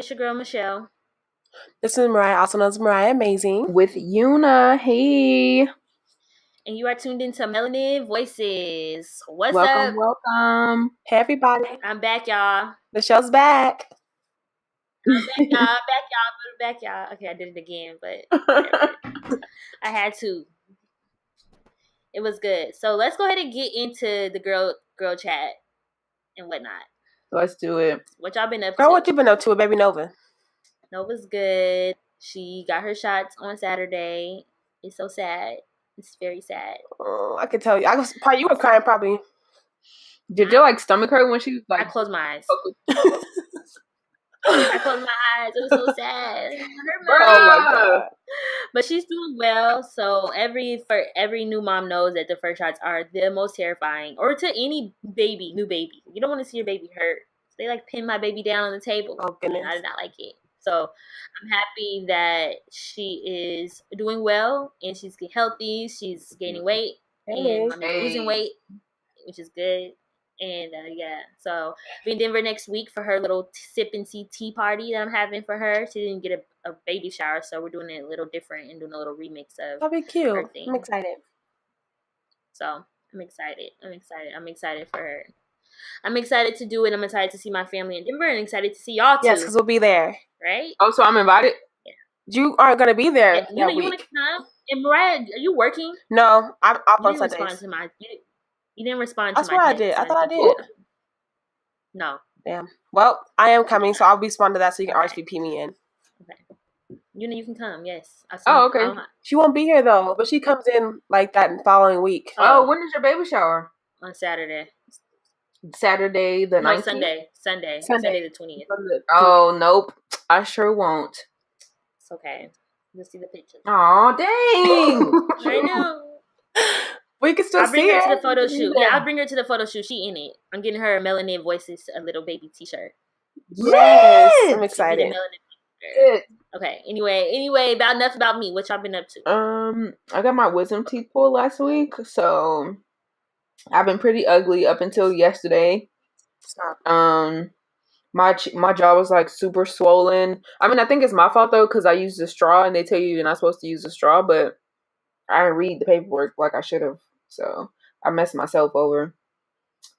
it's your girl, Michelle. This is Mariah, also known as Mariah Amazing. With Yuna. Hey. And you are tuned into Melanin Voices. What's up? Welcome. Hey, everybody. I'm back, y'all. The show's back. I'm back, y'all. Okay, I did it again, but whatever. I had to. It was good. So let's go ahead and get into the girl chat and whatnot. Let's do it. What y'all been up to? Girl, what you been up to with baby Nova? Nova's good. She got her shots on Saturday. It's so sad. It's very sad. Oh, I can tell you. You were crying probably. Did your stomach hurt when she was I closed my eyes. I closed my eyes. It was so sad. Oh my God. But she's doing well. So every new mom knows that the first shots are the most terrifying. Or to any new baby. You don't want to see your baby hurt. They pin my baby down on the table. Oh goodness. And I did not like it. So I'm happy that she is doing well and she's getting healthy. She's gaining weight and mommy's losing weight, which is good. And so be in Denver next week for her little sip and see tea party that I'm having for her. She didn't get a baby shower, so we're doing it a little different and doing a little remix of. That'll be cute. Her thing. I'm excited. So I'm excited for her. I'm excited to do it. I'm excited to see my family in Denver and excited to see y'all too. Yes, because we'll be there. Right? Oh, so I'm invited? Yeah. You aren't going to be there that you week. want to come? And Mariah, are you working? No, I'm off on Sundays. You didn't respond to my text. I swear I did. I thought I did. No. Damn. Well, I am coming, so I'll respond to that so you can RSVP me in. Okay. You can come, yes. Okay. She won't be here, though, but she comes in that following week. Oh, when is your baby shower? On Saturday. Saturday the 19th? Sunday the 20th. Oh, nope. I sure won't. It's okay. You'll see the pictures. Oh, dang. I know. We can still see her. I'll bring her to the photo shoot. Yeah, I'll bring her to the photo shoot. She in it. I'm getting her a Melanin Voices, a little baby t-shirt. Yes! I'm excited. Okay, anyway, enough about me. What y'all been up to? I got my wisdom teeth pulled last week, so I've been pretty ugly up until yesterday. Stop. My jaw was super swollen. I mean, I think it's my fault though, because I used a straw and they tell you you're not supposed to use a straw, but I didn't read the paperwork like I should have, so I messed myself over.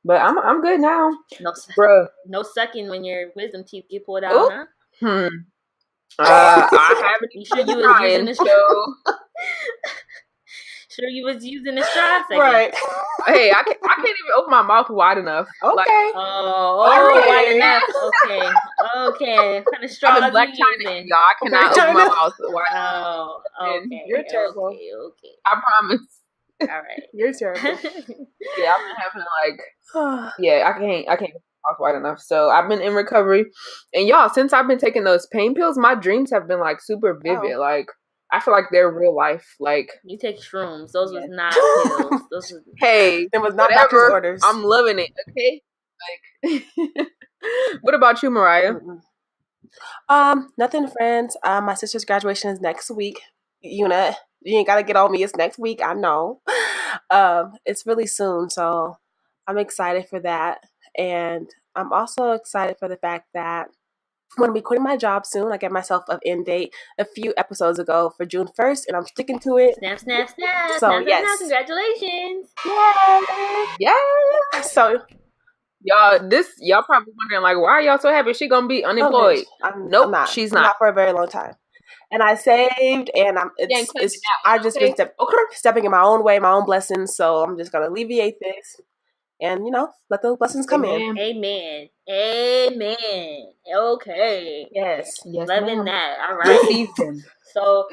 But I'm good now. No sucking when your wisdom teeth get pulled out, huh? I haven't. You sure you was using the straw? Sure you was using the straw? Right. Hey, I can't even open my mouth wide enough. Okay. Wide enough. Okay. What kind of straw are you using? Y'all, I cannot open my mouth wide enough. Oh, okay. You're terrible. Okay. I promise. All right. You're terrible. Yeah, I've been having I can't talk wide enough. So I've been in recovery, and y'all, since I've been taking those pain pills, my dreams have been super vivid. Oh. I feel like they're real life. You take shrooms. Those was not pills. Those was hey, it was not doctor's orders. I'm loving it. Okay. What about you, Mariah? Nothing, friends. My sister's graduation is next week. Yuna, you ain't gotta get on me. It's next week. I know. It's really soon, so I'm excited for that, and I'm also excited for the fact that I'm going to be quitting my job soon. I gave myself an end date a few episodes ago for June 1st, and I'm sticking to it. Snap. So, yes. Congratulations. Yeah. So, y'all probably wondering, why are y'all so happy? She going to be unemployed. Nope, I'm not. She's not. Not for a very long time. And I saved, and I just been stepping in my own way, my own blessings, so I'm just going to alleviate this. And, let those blessings come in. Amen. Okay. Yes. Loving that. All right. Receive them. So,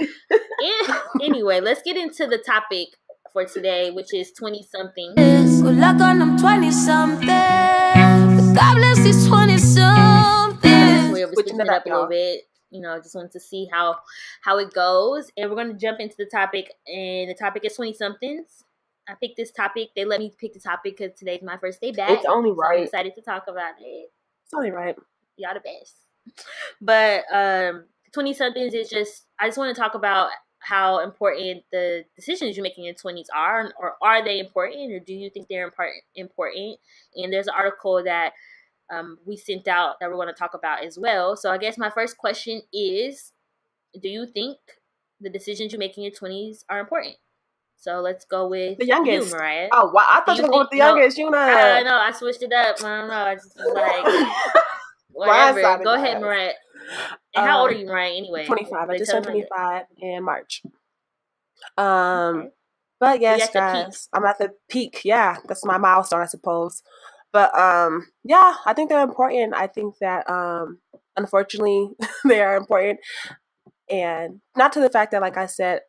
anyway, let's get into the topic for today, which is 20-something. Good luck on them 20-something. God bless these 20-something. We're switching it up a little bit. Just wanted to see how it goes. And we're going to jump into the topic. And the topic is 20-somethings. I picked this topic. They let me pick the topic because today's my first day back. It's only right. So I'm excited to talk about it. It's only right. Y'all the best. But 20-somethings is I just want to talk about how important the decisions you're making in 20s are, or are they important, or do you think they're important? And there's an article that we sent out that we're going to talk about as well. So I guess my first question is, do you think the decisions you make in your 20s are important? So let's go with the youngest. you, Mariah. Oh, wow. I thought you were going with the youngest. I know. I switched it up. I don't know. I just was like, whatever. Go ahead, Mariah. And how old are you, Mariah, anyway? 25. I just turned 25 in March. Okay. But yes, guys, I'm at the peak. Yeah, that's my milestone, I suppose. But yeah, I think they're important. I think that unfortunately they are important, and not to the fact that, like I said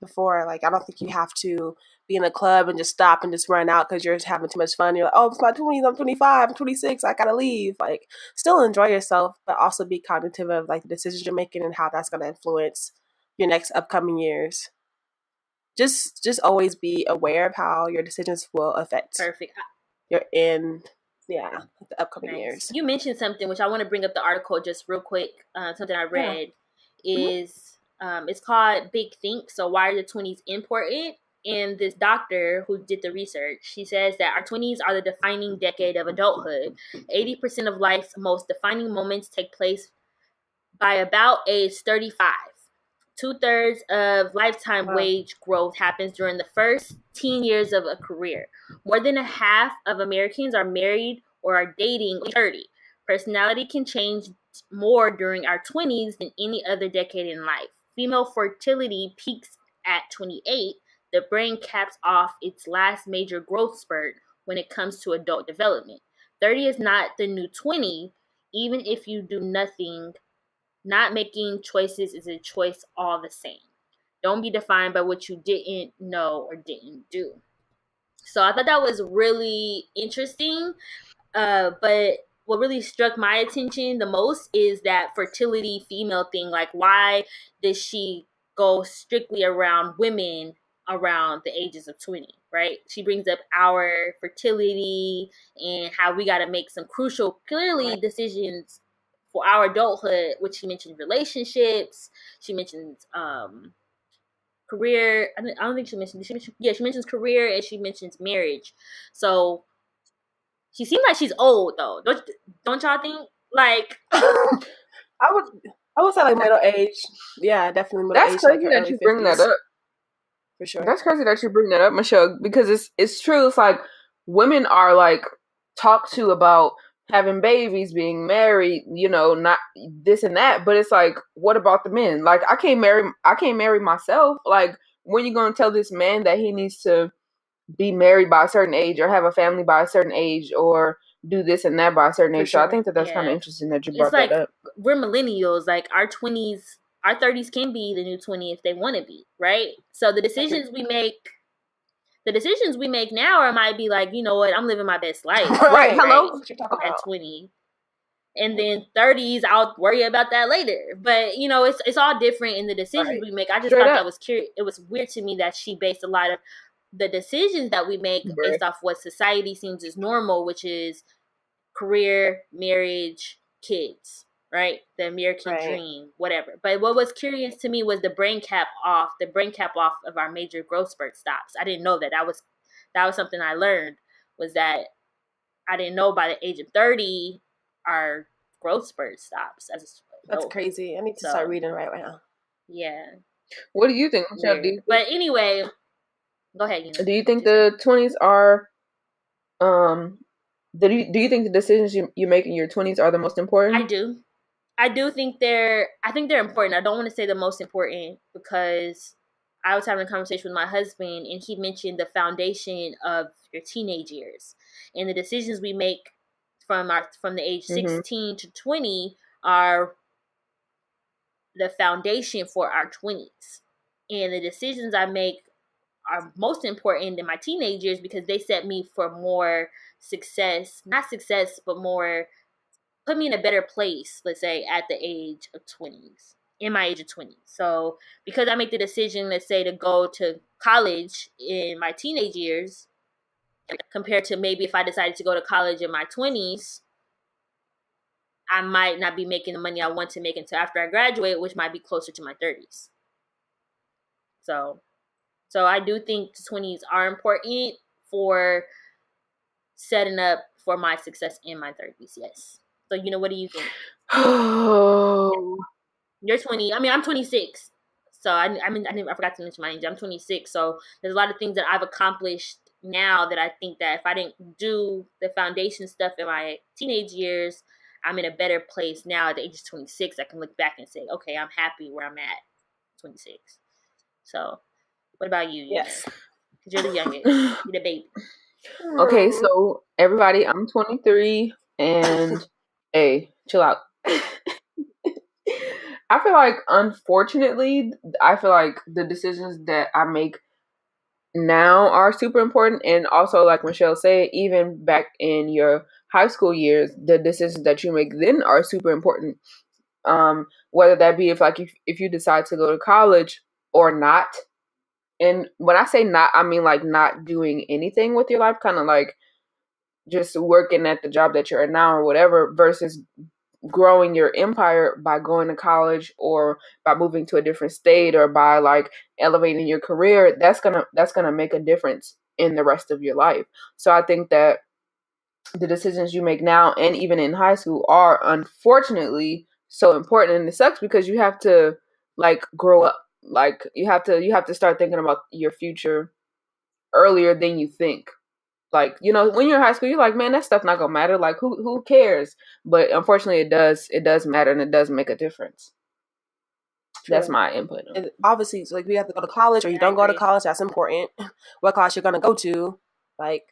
before, like I don't think you have to be in a club and just stop and just run out because you're having too much fun. You're like, oh, it's my 20s, I'm 25, I'm 26, I gotta leave. Like, still enjoy yourself, but also be cognitive of like the decisions you're making and how that's gonna influence your next upcoming years. Just always be aware of how your decisions will affect your the upcoming years. You mentioned something which I want to bring up the article just real quick. Something I read is it's called Big Think. So why are the 20s important? And this doctor who did the research, she says that our 20s are the defining decade of adulthood. 80% of life's most defining moments take place by about age 35. 2/3 of lifetime wage growth happens during the first 10 years of a career. More than a half of Americans are married or are dating 30. Personality can change more during our 20s than any other decade in life. Female fertility peaks at 28. The brain caps off its last major growth spurt when it comes to adult development. 30 is not the new 20, even if you do nothing. Not making choices is a choice all the same. Don't be defined by what you didn't know or didn't do. So I thought that was really interesting. But what really struck my attention the most is that fertility female thing. Like, why does she go strictly around women around the ages of 20, right? She brings up our fertility and how we got to make some crucial, clearly decisions for our adulthood, which she mentioned relationships. She mentions career. I don't think she mentioned. She mentions career and she mentions marriage. So she seems like she's old though. Don't y'all think? Like, I would say like middle age. Yeah, definitely middle age. That's crazy that you bring that up. For sure. That's crazy that you bring that up, Michelle, because it's true. It's like women are like talked to about having babies, being married, not this and that. But it's like, what about the men? Like, I can't marry myself. Like, when you gonna tell this man that he needs to be married by a certain age or have a family by a certain age or do this and that by a certain age? Sure. So I think that's kind of interesting that you brought that up. We're millennials. Like, our 20s, our 30s can be the new 20 if they want to be, right? So the decisions we make now might be like, you know what, I'm living my best life. Right. Hello? At 20. And then 30s, I'll worry about that later. But, it's all different in the decisions we make. I just thought that was curious. It was weird to me that she based a lot of the decisions that we make based off what society seems is normal, which is career, marriage, kids, right? The American dream, whatever. But what was curious to me was the brain cap off of our major growth spurt stops. I didn't know that. That was something I learned, was that I didn't know by the age of 30 our growth spurt stops. That's crazy. I need to start reading right now. Yeah. What do you think? But anyway, go ahead. Do you think the 20s are do you think the decisions you make in your 20s are the most important? I do think they're important. I don't want to say the most important because I was having a conversation with my husband and he mentioned the foundation of your teenage years, and the decisions we make from the age 16 to 20 are the foundation for our 20s. And the decisions I make are most important in my teenage years because they set me for more success, not success, but more, put me in a better place, let's say, at the age of 20s, in my age of 20s. So because I make the decision, let's say, to go to college in my teenage years, compared to maybe if I decided to go to college in my 20s, I might not be making the money I want to make until after I graduate, which might be closer to my 30s. So I do think the 20s are important for setting up for my success in my 30s. Yes. So, what do you think? Oh, You're 20. I mean, I'm 26. So I forgot to mention my age. I'm 26. So there's a lot of things that I've accomplished now that I think that if I didn't do the foundation stuff in my teenage years, I'm in a better place now at the age of 26. I can look back and say, okay, I'm happy where I'm at 26. So what about you? Yes. Because you're the youngest. You're the baby. Okay, so everybody, I'm 23 and hey, chill out. I feel like, unfortunately, the decisions that I make now are super important. And also, like Michelle said, even back in your high school years, the decisions that you make then are super important. Whether that be if you decide to go to college or not. And when I say not, I mean like not doing anything with your life, kind of like just working at the job that you're at now or whatever, versus growing your empire by going to college or by moving to a different state or by like elevating your career. That's gonna make a difference in the rest of your life. So I think that the decisions you make now and even in high school are unfortunately so important. And it sucks because you have to like grow up. Like you have to start thinking about your future earlier than you think. Like, when you're in high school, you're like, man, that stuff not gonna matter. Like, who cares? But unfortunately, it does matter, and it does make a difference. True. That's my input. And obviously, it's like we have to go to college, or you don't go to college. That's important. What class you're gonna go to, like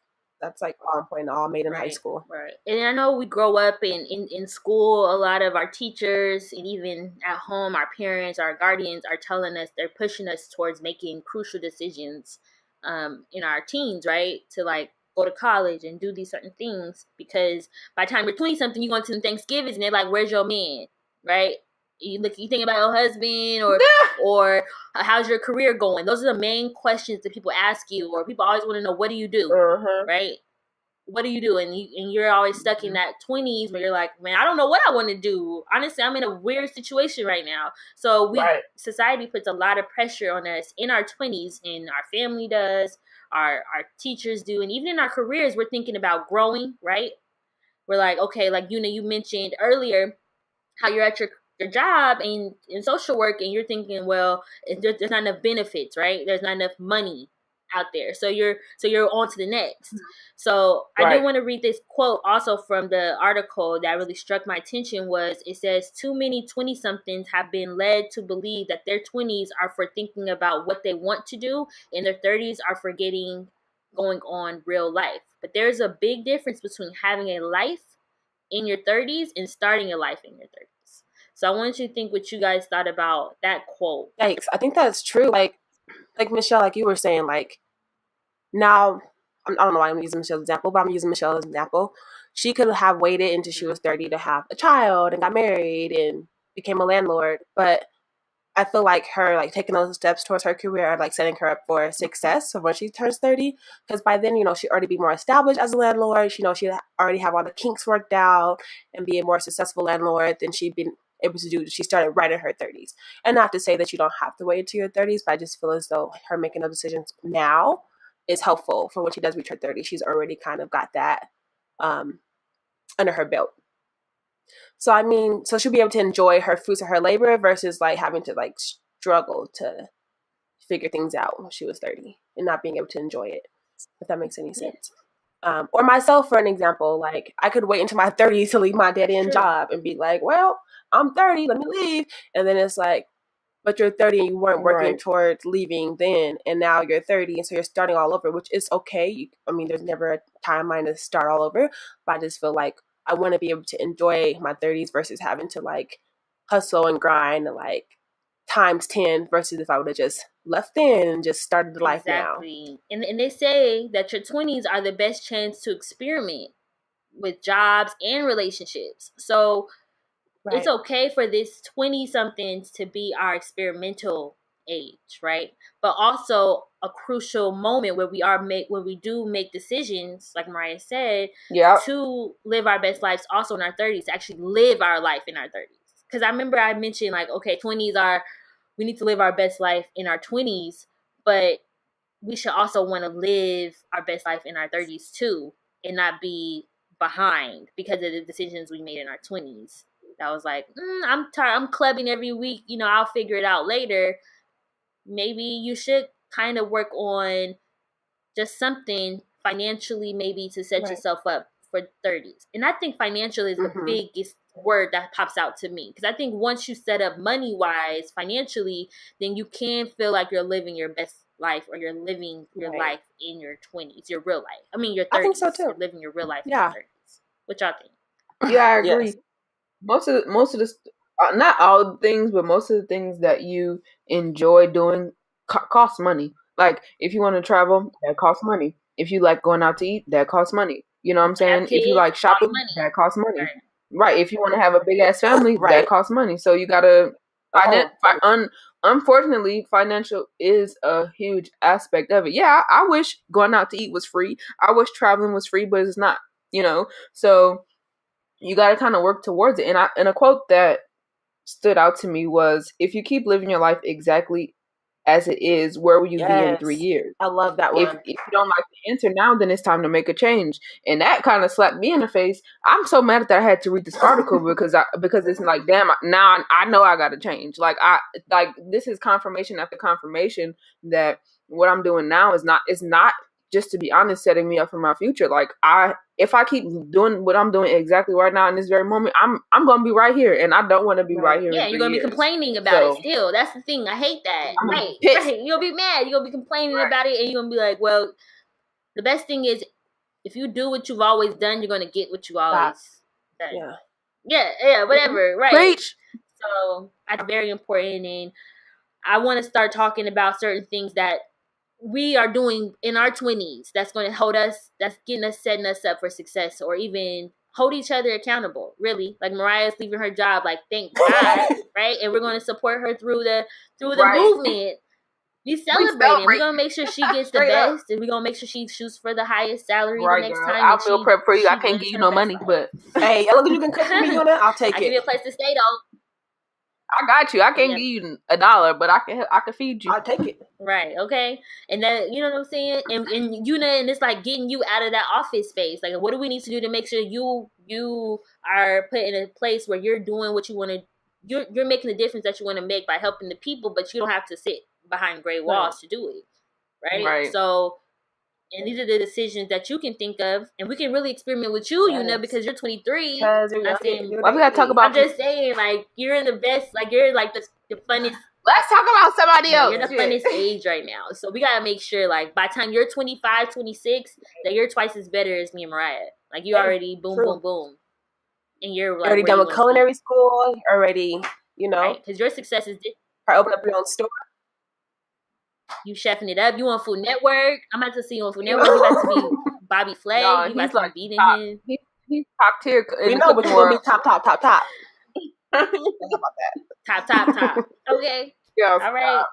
that's like all important. All made in high school, right? And I know we grow up in school. A lot of our teachers and even at home, our parents, our guardians are telling us, they're pushing us towards making crucial decisions in our teens, right? To like go to college and do these certain things, because by the time you're 20 something, you go into Thanksgiving and they're like, "Where's your man?" Right? You think about your husband or how's your career going? Those are the main questions that people ask you, or people always want to know, what do you do? Right? What do you do? And you're always stuck in that 20s where you're like, man, I don't know what I want to do. Honestly, I'm in a weird situation right now. So society puts a lot of pressure on us in our 20s, and our family does, our teachers do, and even in our careers, we're thinking about growing, right? We're like, okay, like you mentioned earlier how you're at your job and in social work, and you're thinking, well, there's not enough benefits, right? There's not enough money out there, so you're on to the next. So I do want to read this quote also from the article that really struck my attention. It says, too many 20 somethings have been led to believe that their 20s are for thinking about what they want to do, and their 30s are for going on real life. But there's a big difference between having a life in your 30s and starting a life in your 30s. So I want you to think what you guys thought about that quote. Yikes. I think that's true. Like Michelle, like you were saying, like now, I don't know why I'm using Michelle's example, but I'm using Michelle's example. She could have waited until she was 30 to have a child and got married and became a landlord. But I feel like her like taking those steps towards her career are like setting her up for success for when she turns 30. Because by then, she'd already be more established as a landlord. She'd already have all the kinks worked out and be a more successful landlord than she'd been able to do. She started right in her 30s. And not to say that you don't have to wait until your 30s, but I just feel as though her making those decisions now is helpful for when she does reach her 30s. She's already kind of got that under her belt. So I mean, so she'll be able to enjoy her fruits of her labor versus like having to like struggle to figure things out when she was 30 and not being able to enjoy it, if that makes any sense. Or myself, for an example, like I could wait until my 30s to leave my dead-end job and be like, well, I'm 30, let me leave. And then it's like, but you're 30 and you weren't working towards leaving then, and now you're 30, and so you're starting all over, which is okay. I mean, there's never a timeline to start all over, but I just feel like I want to be able to enjoy my 30s versus having to like hustle and grind and like times 10 versus if I would have just left in and just started the life now. And they say that your 20s are the best chance to experiment with jobs and relationships. So it's okay for this 20 somethings to be our experimental age, right? But also a crucial moment where we do make decisions, like Mariah said, to live our best lives also in our 30s, to actually live our life in our 30s. Because I remember I mentioned like, okay, 20s we need to live our best life in our 20s, but we should also want to live our best life in our 30s too. and not be behind because of the decisions we made in our 20s. That was like, I'm tired. I'm clubbing every week. I'll figure it out later. Maybe you should kind of work on just something financially, maybe to set yourself up for 30s. And I think financial is the biggest word that pops out to me, because I think once you set up money wise financially, then you can feel like you're living your best life, or you're living your life in your 20s, your real life. I mean, your 30s. I think so too. You're living your real life in your 30s. What y'all think? Yeah, I agree. Yes. Most of the not all the things, but most of the things that you enjoy doing cost money. Like, if you want to travel, that costs money. If you like going out to eat, that costs money. You know what I'm saying? If you like shopping, that costs money. Right. If you want to have a big ass family, that costs money. So you gotta. Unfortunately, financial is a huge aspect of it. Yeah, I wish going out to eat was free. I wish traveling was free, but it's not. So you got to kind of work towards it. And a quote that stood out to me was, if you keep living your life exactly as it is, where will you be in 3 years? I love that one. If you don't like the answer now, then it's time to make a change. And that kind of slapped me in the face. I'm so mad that I had to read this article because it's like, damn, now I know I got to change. Like, this is confirmation after confirmation that what I'm doing now is not just, to be honest, setting me up for my future. Like, if I keep doing what I'm doing exactly right now in this very moment, I'm gonna be right here, and I don't want to be right here. Yeah, you're gonna be complaining about it still. That's the thing. I hate that. Right. You're gonna be mad. You're gonna be complaining about it, and you're gonna be like, well, the best thing is, if you do what you've always done, you're gonna get what you always done. Yeah, whatever. Right. Preach. So that's very important, and I want to start talking about certain things that we are doing in our 20s that's going to hold us, that's setting us up for success, or even hold each other accountable. Really, like Mariah's leaving her job, like, thank God, right? And we're going to support her through the movement. We celebrating. We're gonna make sure she gets the best, and we're gonna make sure she shoots for the highest salary the next time. I'll meal prep for you. I can't give you no money, but hey, as long as you can cook for me on that, I'll take it. Give you a place to stay though. I got you. I can't give you $1, but I can feed you. I'll take it. Right. Okay. And then, you know what I'm saying? And and it's like getting you out of that office space. Like, what do we need to do to make sure you are put in a place where you're doing what you want to? You're making the difference that you want to make by helping the people, but you don't have to sit behind gray walls to do it. Right. So, and these are the decisions that you can think of, and we can really experiment with you, because you're 23. Why we gotta talk about? I'm just saying, like, you're in the best, like, you're like the funnest. Let's talk about somebody else. You're the funnest age right now, so we gotta make sure, like, by the time you're 25, 26, that you're twice as better as me and Mariah. Like, you already boom, and you're like, already done with culinary school. Already, because your success is different. Open up your own store. You chefing it up. You on Food Network. I'm about to see you on Food Network. You about to be Bobby Flay. You about to be beating him. He's top tier. We know what you're going to be top. Think about that. Top. Okay. Yeah. All right.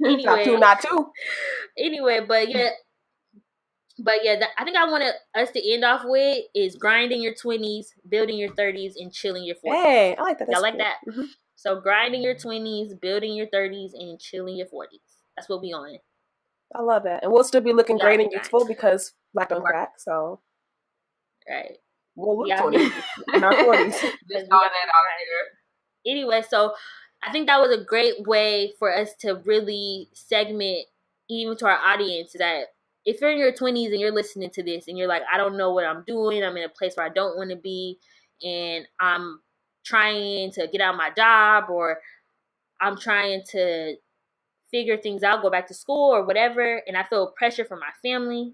Anyway. Not two. Anyway, but yeah, I think I want us to end off with is grinding your 20s, building your 30s, and chilling your 40s. Hey, I like that. Y'all like that? Mm-hmm. So grinding your 20s, building your 30s, and chilling your 40s. That's what we on. I love that. And we'll still be looking great and youthful because black don't crack, so. Right. We'll look 20 in our 40s. Just throwing that out there. Anyway, so I think that was a great way for us to really segment even to our audience that if you're in your 20s and you're listening to this and you're like, I don't know what I'm doing, I'm in a place where I don't want to be, and I'm trying to get out of my job, or I'm trying to figure things out, go back to school or whatever, and I feel pressure from my family,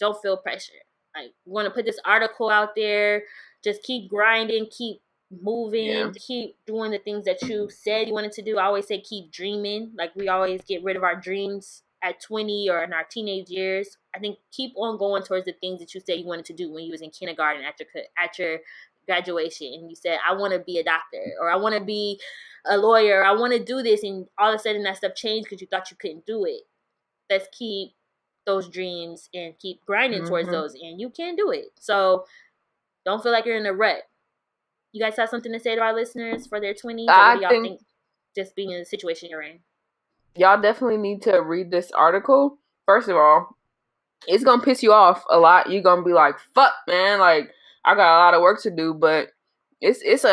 don't feel pressure. Like, we want to put this article out there. Just keep grinding, keep moving, keep doing the things that you said you wanted to do. I always say keep dreaming. Like, we always get rid of our dreams at 20 or in our teenage years. I think keep on going towards the things that you said you wanted to do when you was in kindergarten at your graduation, and you said, I want to be a doctor, or I want to be a lawyer, or I want to do this, and all of a sudden that stuff changed because you thought you couldn't do it. Let's keep those dreams and keep grinding towards those, and you can do it. So don't feel like you're in a rut. You guys have something to say to our listeners for their 20s? Or what do y'all think just being in the situation you're in? Y'all definitely need to read this article. First of all, it's gonna piss you off a lot. You're gonna be like, fuck, man, like I got a lot of work to do, but it's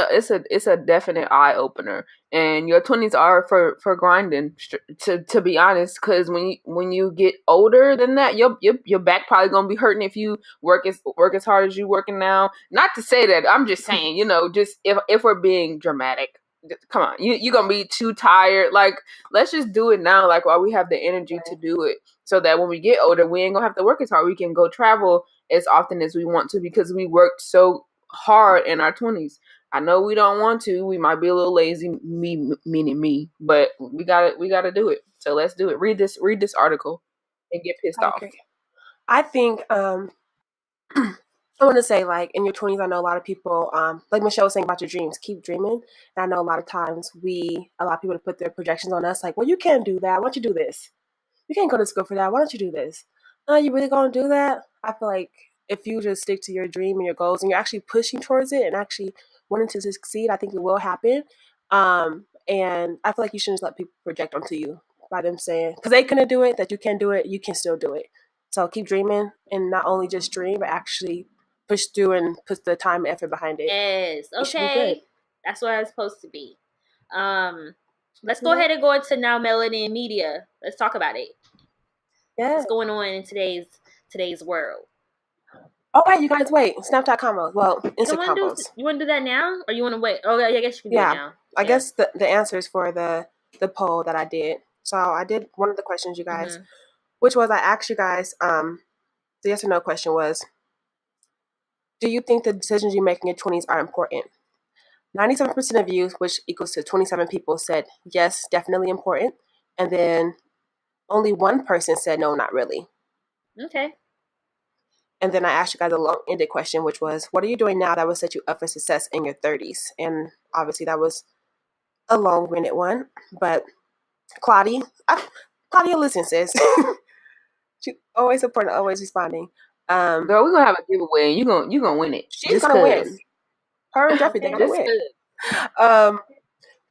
a definite eye opener. And your 20s are for grinding, to be honest, because when you get older than that, your back probably gonna be hurting if you work as hard as you working now. Not to say that, I'm just saying, just if we're being dramatic, come on, you're gonna be too tired. Like, let's just do it now, like while we have the energy to do it, so that when we get older, we ain't gonna have to work as hard. We can go travel as often as we want to, because we worked so hard in our 20s. I know we don't want to. We might be a little lazy, meaning me, but we gotta do it. So let's do it. Read this article and get pissed off. Agree. I think I want to say, like, in your 20s, I know a lot of people, like Michelle was saying about your dreams, keep dreaming. And I know a lot of times a lot of people to put their projections on us, like, well, you can't do that. Why don't you do this? You can't go to school for that. Why don't you do this? Are you really going to do that? I feel like if you just stick to your dream and your goals and you're actually pushing towards it and actually wanting to succeed, I think it will happen. And I feel like you shouldn't just let people project onto you by them saying, because they couldn't do it, that you can do it, you can still do it. So keep dreaming, and not only just dream, but actually push through and put the time and effort behind it. Yes. Okay. That's what I was supposed to be. Let's go ahead and go into now melanin media. Let's talk about it. Yeah. What's going on in today's world? Oh, wait, you guys, wait. Snapchat combos. Well, Insta combos. You want to do that now? Or you want to wait? Oh, yeah, I guess you can do it now. I guess the answers for the poll that I did. So I did one of the questions, you guys, which was I asked you guys, the yes or no question was, do you think the decisions you make in your 20s are important? 97% of you, which equals to 27 people, said yes, definitely important. And then only one person said no, not really. Okay. And then I asked you guys a long-ended question, which was, what are you doing now that will set you up for success in your 30s? And obviously that was a long-winded one. But Claudia, listen, sis. She's always supporting, always responding. Girl, we're going to have a giveaway, and you're gonna win it. She's going to win. Her and Jeffrey, they're going to win.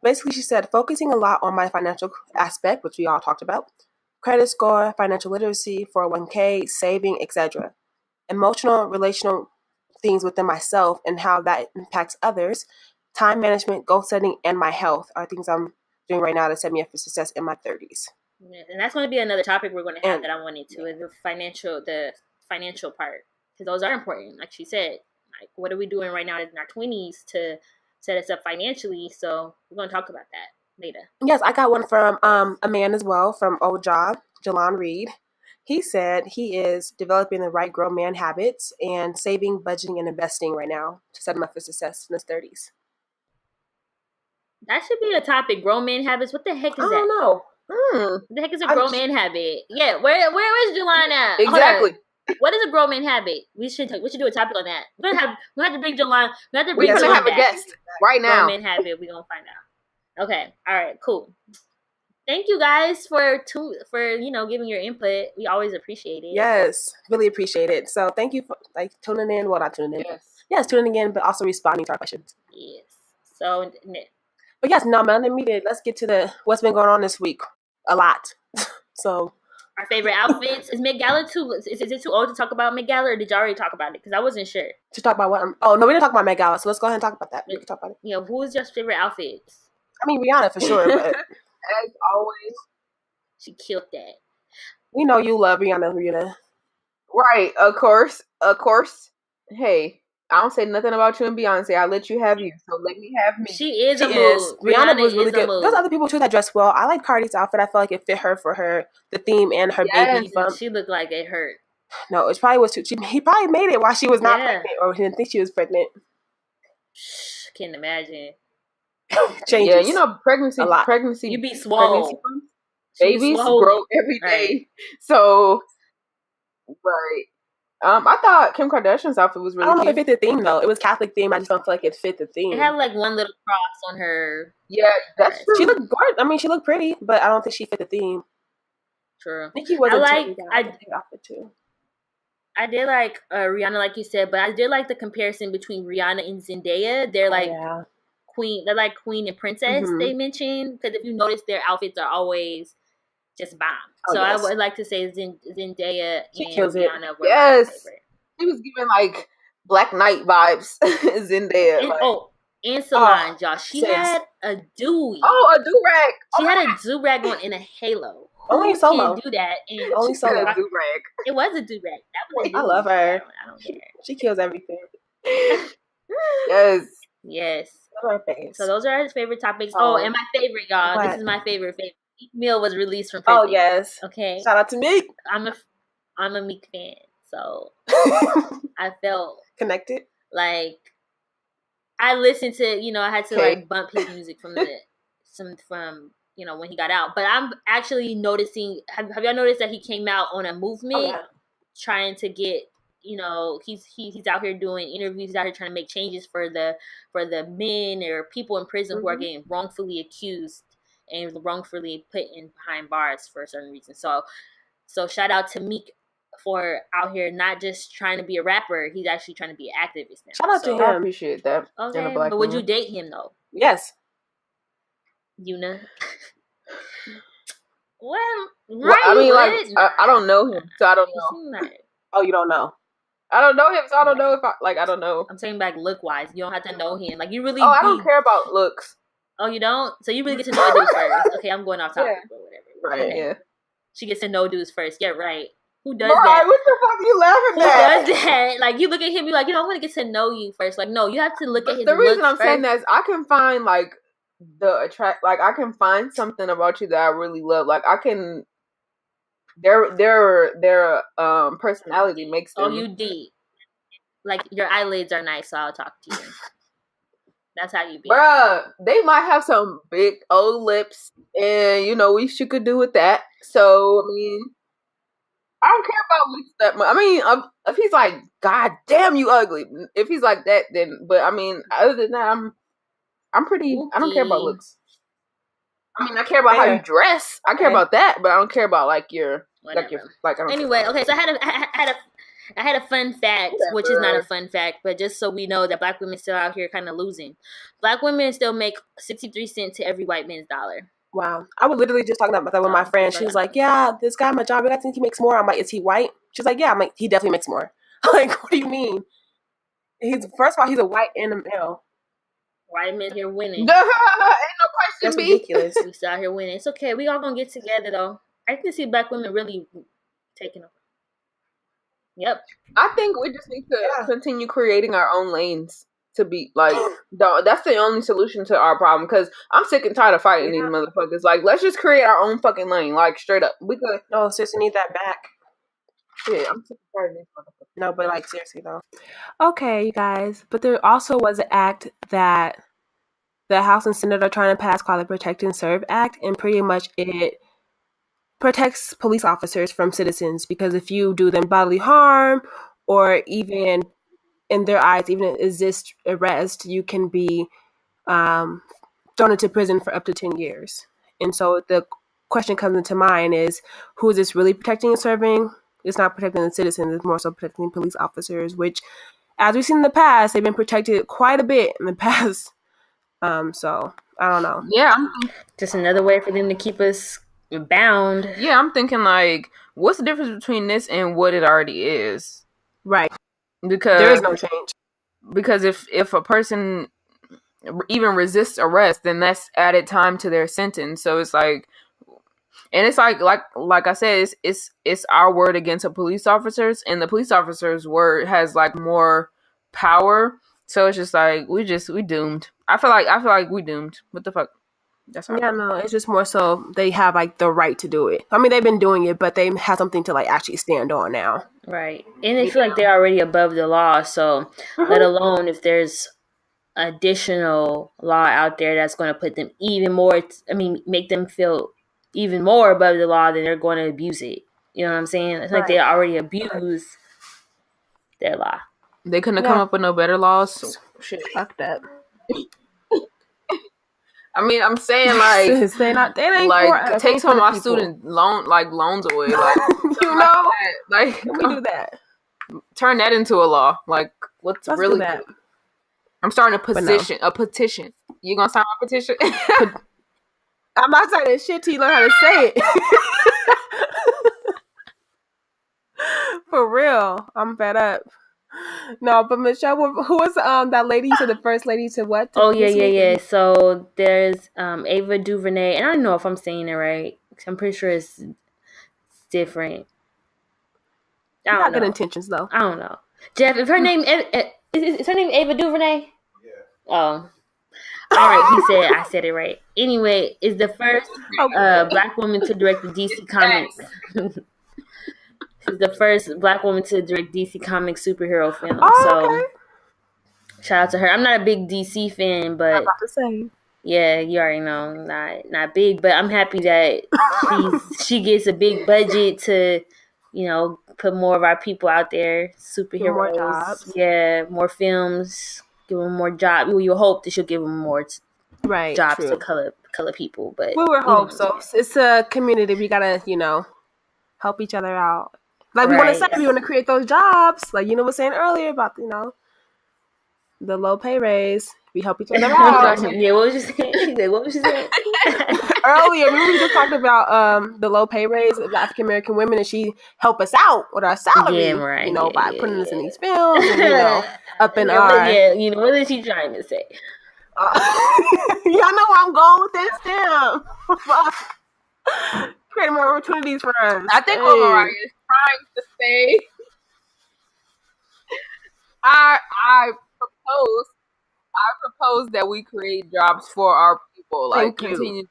Basically, she said, focusing a lot on my financial aspect, which we all talked about, credit score, financial literacy, 401k, saving, etc. Emotional, relational things within myself and how that impacts others, time management, goal setting, and my health are things I'm doing right now to set me up for success in my 30s. Yeah, and that's going to be another topic we're going to have that I wanted to, is the financial part, because those are important. Like she said, like, what are we doing right now in our 20s to set us up financially? So we're going to talk about that later. Yes, I got one from a man as well, from Old Job, Jalon Reed. He said he is developing the right grown man habits and saving, budgeting, and investing right now to set him up for success in his 30s. That should be a topic, grown man habits. What the heck is that? I don't know. What the heck is a grown man habit? Yeah, where is Jelana at? Exactly. What is a grown man habit? We should do a topic on that. We have to bring Jelana. We're gonna have a guest right now. Grown man habit. We're gonna find out. Okay. All right. Cool. Thank you guys for giving your input. We always appreciate it. Yes, really appreciate it. So thank you for tuning in. Well, not tuning in. Yes, tuning in, but also responding to our questions. Yes. So, but yes, no, man. Let's get to what's been going on this week. A lot. So our favorite outfits is Met Gala too. Is it too old to talk about Met Gala, or did you already talk about it? Because I wasn't sure. To talk about what? Oh no, we didn't talk about Met Gala. So let's go ahead and talk about that. We can talk about it. Yeah, who's your favorite outfits? I mean, Rihanna for sure, but as always, she killed that. We know you love Rihanna. Right, of course. Hey, I don't say nothing about you and Beyonce. I let you have you, so let me have me. She is a move. Rihanna was really good. There's other people too that dress well. I like Cardi's outfit. I feel like it fit her for the theme and her baby bump. She looked like it hurt. No, it probably was too. He probably made it while she was not pregnant, or he didn't think she was pregnant. Can't imagine. Changes. Yeah, pregnancy. A lot. Pregnancy. You be swole. Babies grow every day. Right. So, right. I thought Kim Kardashian's outfit was really cute. I don't know if it fit the theme, though. It was Catholic theme. I just don't feel like it fit the theme. It had like one little cross on her. Yeah, that's true. She looked gorgeous. I mean, she looked pretty, but I don't think she fit the theme. True. Nikki wasn't outfit too. I did like Rihanna, like you said, but I did like the comparison between Rihanna and Zendaya. They're like queen. They're like queen and princess. They mentioned, because if you notice, their outfits are always just bomb. So yes. I would like to say Zendaya she and kills Rihanna it. were my favorite. She was giving like Black Knight vibes. Zendaya. And Solange, y'all. She had a Dewey. Oh, a do-rag. She had a do-rag on in a halo. Only Solo can do that. And only Solo. A do-rag. It was a do-rag. That was a I love her. I don't care. She kills everything. Yes. Yes. Her face. So those are his favorite topics. Oh, and my favorite, y'all. What? This is my favorite. Meek Mill was released from prison. Oh, yes. Okay. Shout out to Meek. I'm a Meek fan. So I felt connected. Like I listened to, I had to like bump his music from when he got out. But I'm actually noticing. Have y'all noticed that he came out on a movement trying to get, he's out here doing interviews. He's out here trying to make changes for the men or people in prison who are getting wrongfully accused and wrongfully put in behind bars for a certain reason. So shout out to Meek for out here not just trying to be a rapper, he's actually trying to be an activist now. Shout out to him. I appreciate that. Okay, but would you date him though? Yes. Yuna? I mean, I don't know him, so I don't know. Oh, you don't know? I don't know him, so I don't know if I don't know. I'm saying like look-wise. You don't have to know him. Like you really. Oh, I don't care about looks. Oh, you don't? So you really get to know dudes first. Okay, I'm going off topic or whatever. Right, okay. Yeah. She gets to know dudes first. Yeah, right. Who does that? What the fuck are you laughing at? Who does that? Like, you look at him, you're like, I'm going to get to know you first. Like, no, you have to look at his The reason I'm first. saying that is I can find, like, I can find something about you that I really love. Like, I can... Their personality makes them... Oh, you deep. Like, your eyelids are nice, so I'll talk to you. That's how you be. Bruh, they might have some big old lips, and, we could do with that. So, I mean... I don't care about looks that much. I mean, if he's like, God damn, you ugly. If he's like that, then. But I mean, other than that, I'm pretty. Okay. I don't care about looks. I mean, I care about how you dress. I care about that, but I don't care about like your. Whatever. I don't anyway, okay. So I had a fun fact, which is not a fun fact, but just so we know that Black women still out here kind of losing. Black women still make 63 cents to every white man's dollar. Wow. I was literally just talking about that with my friend. She was like, yeah, this guy at my job, I think he makes more. I'm like, is he white? She's like, yeah. I'm like, he definitely makes more. I'm like, what do you mean? First of all, he's a white and a male. White men here winning. Ain't no question. That's ridiculous. We still out here winning. It's okay. We all gonna get together though. I can see Black women really taking over. Yep. I think we just need to continue creating our own lanes. To be like, that's the only solution to our problem. Because I'm sick and tired of fighting these motherfuckers. Like, let's just create our own fucking lane. Like, straight up, we could. No, seriously, need that back. Shit, I'm sick and tired of these motherfuckers. No, but like seriously though. Okay, you guys, but there also was an act that the House and Senate are trying to pass called the Protect and Serve Act, and pretty much it protects police officers from citizens because if you do them bodily harm or even in their eyes, even resist arrest, you can be thrown into prison for up to 10 years. And so the question comes into mind is, who is this really protecting and serving? It's not protecting the citizens, it's more so protecting police officers, which, as we've seen in the past, they've been protected quite a bit in the past. So, I don't know. Yeah. Just another way for them to keep us bound. Yeah, I'm thinking, like, what's the difference between this and what it already is? Right. Because there is no change. Because if a person even resists arrest, then that's added time to their sentence. So it's like, and it's like I said, it's our word against the police officers, and the police officers' word has like more power. So it's just like we doomed. I feel like we doomed. What the fuck? That's right. Yeah, no, it's just more so they have like the right to do it. I mean, they've been doing it, but they have something to like actually stand on now. Right. And they feel like they're already above the law. So let alone if there's additional law out there that's going to put them even more, make them feel even more above the law, then they're going to abuse it. You know what I'm saying? It's like they already abuse their law. They couldn't have come up with no better laws. Shit, fuck that. I mean, I'm saying like they like take some of my student loans away, like like we do that. Turn that into a law. Like let's really do that. I'm starting a petition. You gonna sign my petition? I'm not saying that shit till you learn how to say it. know. I'm fed up. No, but Michelle, who was that lady? You said the first lady to what? Oh yeah. So there's Ava DuVernay, and I don't know if I'm saying it right. I'm pretty sure it's different. I You don't got good know. intentions though. I don't know. Jeff, if her name is her name Ava DuVernay? Yeah. Oh. All right, he said I said it right. Anyway, is the first black woman to direct the DC Comics. She's the first black woman to direct DC Comics superhero film. So shout out to her. I'm not a big DC fan, but I'm about to say. Yeah, you already know, not big, but I'm happy that she gets a big budget to, put more of our people out there, superheroes. More jobs. Yeah, more films, give them more jobs. Well, you hope that she'll give them more jobs to color people, but we would hope so. It's a community. We gotta, help each other out. Like we want to say, we want to create those jobs. Like you was saying earlier about the low pay raise. We help each other out. Yeah, what was you saying? She said, what was she saying? Earlier, remember we just talked about the low pay raise of African American women, and she helped us out with our salary. Yeah, right. By putting us in these films, and up in our. Yeah, what is she trying to say? Y'all know where I'm going with this, damn. Create more opportunities for us. I think what Mariah is trying to say. I propose that we create jobs for our people. Like continue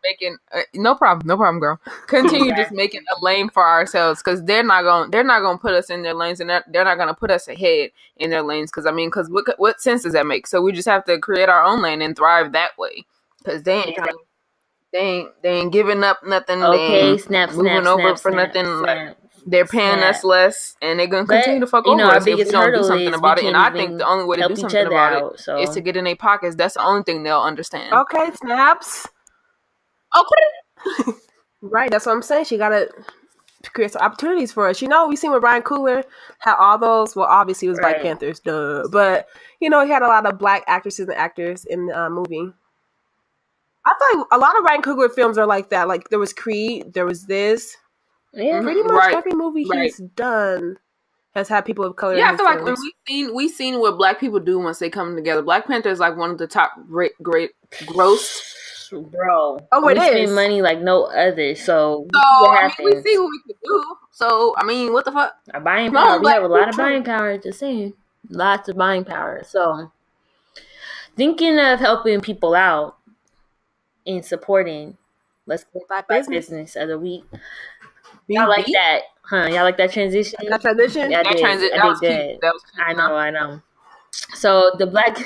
making no problem, girl. Continue just making a lane for ourselves because they're not gonna put us in their lanes and they're not gonna put us ahead in their lanes. Because what sense does that make? So we just have to create our own lane and thrive that way. Because they ain't giving up nothing. Okay, snap, moving over for nothing. Like they're paying us less, and they're gonna continue to fuck over us if we don't do something about it. And I think the only way to do something about it is to get in their pockets. That's the only thing they'll understand. Okay, snaps. Okay. Right, that's what I'm saying. She gotta create some opportunities for us. We seen with Ryan Coogler had all those. Well, obviously it was Black Panthers, duh. But he had a lot of black actresses and actors in the movie. I feel like a lot of Ryan Coogler films are like that. Like there was Creed, there was this. Yeah, pretty much every movie he's done has had people of color. Yeah, I feel like when we seen what black people do once they come together. Black Panther is like one of the top great gross. Bro, we spend money like no other. So I mean, we see what we can do. So I mean, what the fuck? Our buying power. We have a lot of buying power. Just saying, lots of buying power. So thinking of helping people out and supporting. Let's go Black business of the week. Y'all like that, huh? Y'all like that transition? That transition? Yeah, I did. That was cute. I know. So the Black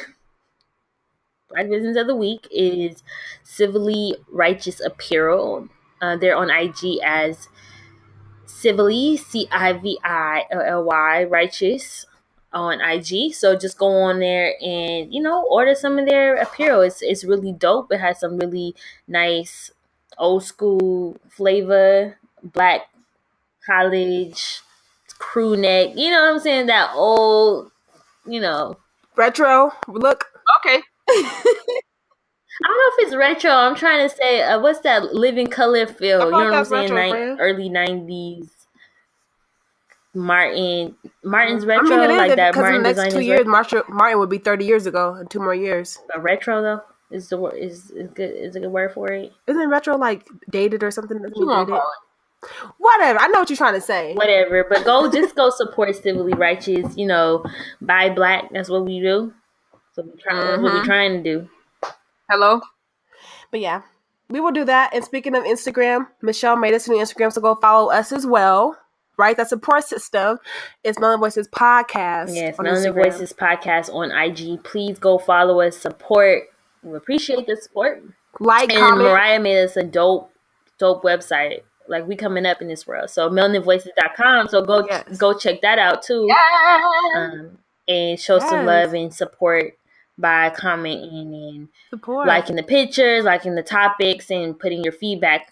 business of the week is Civilly Righteous Apparel. They're on IG as Civilly, CIVILLY, Righteous on IG. So just go on there and, order some of their apparel. It's really dope. It has some really nice old school flavor, black college crew neck. You know what I'm saying? That old, retro look. Okay. I don't know if it's retro. I'm trying to say, what's that living color feel? You know what I'm saying? Early 90s. Martin's retro. I mean, like that. Because in the next 2 years, Martin would be 30 years ago in 2 more years. But retro though is the word is good. Is a good word for it. Isn't retro like dated or something? Whatever. I know what you're trying to say. Whatever. But go support Civilly Righteous. Buy black. That's what we do. So that's what we're trying to do. Hello. But yeah, we will do that. And speaking of Instagram, Michelle made us a new Instagram, so go follow us as well. Right? That support system is Melanin Voices Podcast. Yes, Melanin Voices Podcast on IG. Please go follow us, support. We appreciate the support. Comment. Mariah made us a dope website. Like we coming up in this world. So melaninvoices.com. So go check that out too. Yes. And show some love and support by commenting and liking the pictures, liking the topics, and putting your feedback.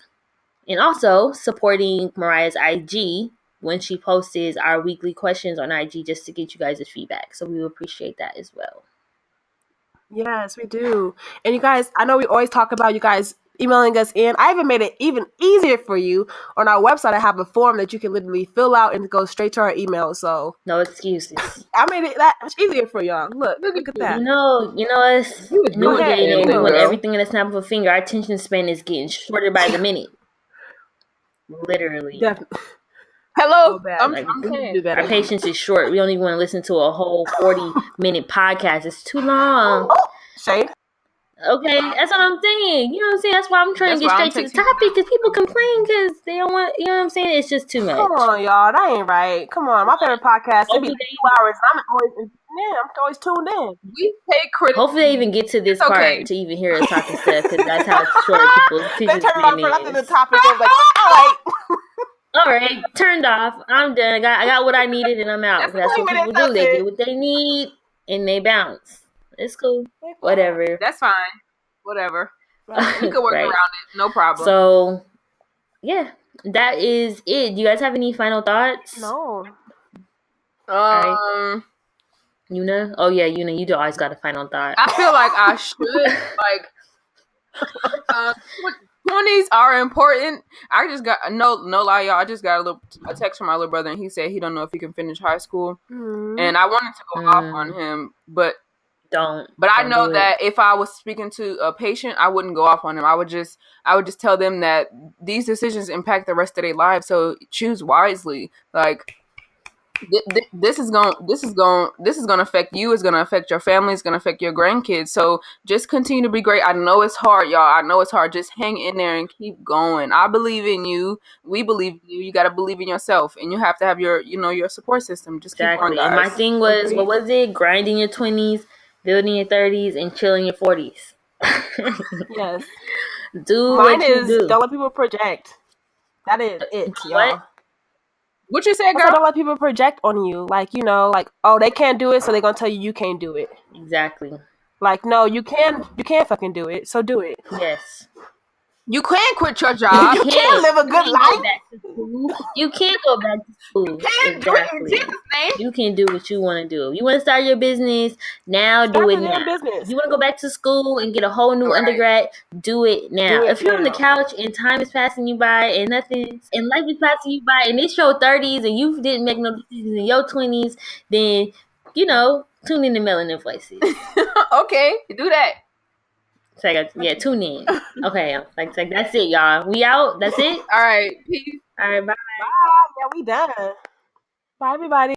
And also supporting Mariah's IG when she posts our weekly questions on IG just to get you guys' feedback. So we will appreciate that as well. Yes, we do. And you guys, I know we always talk about you guys emailing us in. I even made it even easier for you. On our website, I have a form that you can literally fill out and go straight to our email. So no excuses. I made it that much easier for y'all. Look at that. You know us. New day and age. We want everything in a snap of a finger. Our attention span is getting shorter by the minute. Literally. Definitely. Hello. I'm saying. Our patience is short. We don't even want to listen to a whole 40-minute podcast. It's too long. Shade. Okay, that's what I'm saying. You know what I'm saying? That's why I'm trying to get straight to the topic, because people complain because they don't want, you know what I'm saying? It's just too much. Come on, y'all. That ain't right. Come on. My favorite podcast, it be 2 hours. I'm always tuned in. We take credit. Hopefully they even get to this part to even hear us talking stuff, because that's how short people's attention span is. After the topic, I was like, all right, turned off. I'm done. I got what I needed and I'm out. That's what people do. They get what they need and they bounce. It's cool. Whatever. That's fine. Whatever. We could work around it. No problem. So, yeah, that is it. Do you guys have any final thoughts? No. Right. Yuna? Oh, yeah, Yuna, you always got a final thought. I feel like I should. 20s are important. I just got no lie, y'all. I just got a text from my little brother, and he said he don't know if he can finish high school. And I wanted to go off on him, but I know that if I was speaking to a patient, I wouldn't go off on them. I would just tell them that these decisions impact the rest of their lives, so choose wisely. Like this is going to affect you. It's going to affect your family. It's going to affect your grandkids. So just continue to be great. I know it's hard, y'all. I know it's hard. Just hang in there and keep going. I believe in you. We believe in you. You got to believe in yourself, and you have to have your support system. Just keep going, guys. And my thing was, what was it? Grinding your 20s, building your 30s, and chilling your 40s. Yes. Mine is don't let people project. That is it, y'all. What you said, girl? Don't let people project on you. Like, oh, they can't do it, so they're going to tell you can't do it. Exactly. Like, no, you can fucking do it, so do it. Yes. You can't quit your job. You can't live a good life. You can't go back to school. Exactly. You can do what you want to do. You want to start your business now, do it now. You want to go back to school and get a whole new undergrad, do it now. If you're on the couch and time is passing you by and life is passing you by and it's your 30s and you didn't make no decisions in your 20s, then, tune in to Melanin Voices. Okay, do that. So tune in. Okay, like that's it, y'all. We out. That's it. All right. Peace. All right. Bye. Bye. Yeah, we done. Bye, everybody.